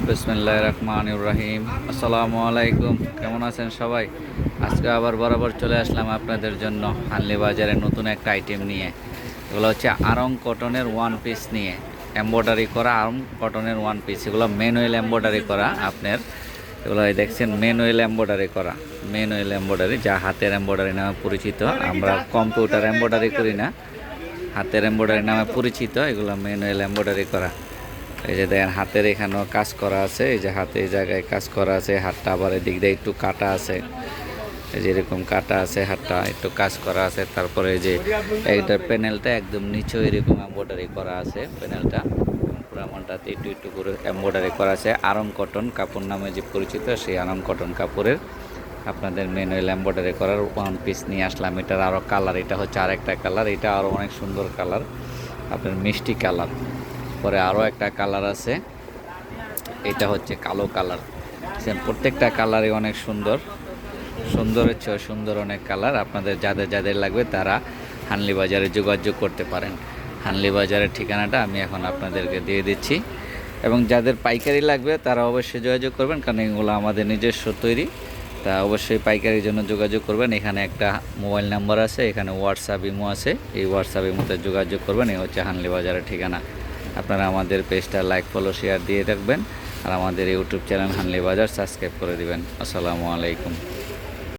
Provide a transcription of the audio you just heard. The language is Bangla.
বিসমিল্লাহির রহমানির রহিম। আসসালামু আলাইকুম। কেমন আছেন সবাই? আজকে আবার বরাবর চলে আসলাম আপনাদের জন্য হানলি বাজারে নতুন একটা আইটেম নিয়ে। এগুলো হচ্ছে আরং কটনের ওয়ান পিস নিয়ে, এমব্রয়ডারি করা আরং কটনের ওয়ান পিস। এগুলো ম্যানুয়াল এমব্রয়ডারি করা আপনার। এগুলো দেখছেন ম্যানুয়াল এমব্রয়ডারি করা, ম্যানুয়াল এমব্রয়ডারি, যা হাতের এমব্রয়ডারি নামে পরিচিত। আমরা কম্পিউটার এমব্রয়ডারি করি না, হাতের এমব্রয়ডারি নামে পরিচিত। এগুলো ম্যানুয়াল এমব্রয়ডারি করা। এই যে দেখেন হাতের এখানেও কাজ করা আছে, এই যে হাতে এই জায়গায় কাজ করা আছে, হাতটা আবার এদিক দিয়ে একটু কাটা আছে, এই যে এরকম কাটা আছে, হাতটা একটু কাজ করা আছে। তারপরে এই যে এইটার প্যানেলটা একদম নিচে এরকম এমব্রয়ডারি করা আছে, প্যানেলটা পুরো আমলটাতে একটু একটু করে এমব্রয়ডারি করা আছে। আরং কটন কাপড় নামে যে পরিচিত, সেই আরং কটন কাপড়ের আপনাদের ম্যানুয়াল এমব্রয়ডারি করার ওয়ান পিস নিয়ে আসলাম। এটার আরও কালার, এটা হচ্ছে আরেকটা কালার, এটা আরও অনেক সুন্দর কালার, আপনার মিষ্টি কালার। পরে আরও একটা কালার আছে, এটা হচ্ছে কালো কালার। প্রত্যেকটা কালারই অনেক সুন্দর, সুন্দরের চেয়ে সুন্দর অনেক কালার। আপনাদের যাদের যাদের লাগবে তারা হানলি বাজারে যোগাযোগ করতে পারেন। হানলি বাজারের ঠিকানাটা আমি এখন আপনাদেরকে দিয়ে দিচ্ছি, এবং যাদের পাইকারি লাগবে তারা অবশ্যই যোগাযোগ করবেন, কারণ এগুলো আমাদের নিজস্ব তৈরি। তা অবশ্যই পাইকারির জন্য যোগাযোগ করবেন। এখানে একটা মোবাইল নাম্বার আছে, এখানে হোয়াটসঅ্যাপ ইমো আছে, এই হোয়াটসঅ্যাপ ইমোতে যোগাযোগ করবেন। এই হচ্ছে হানলি বাজারের ঠিকানা। আপনারা আমাদের পেজটা লাইক ফলো শেয়ার দিয়ে রাখবেন, আর আমাদের ইউটিউব চ্যানেল হানলি বাজার সাবস্ক্রাইব করে দিবেন। আসসালামু আলাইকুম।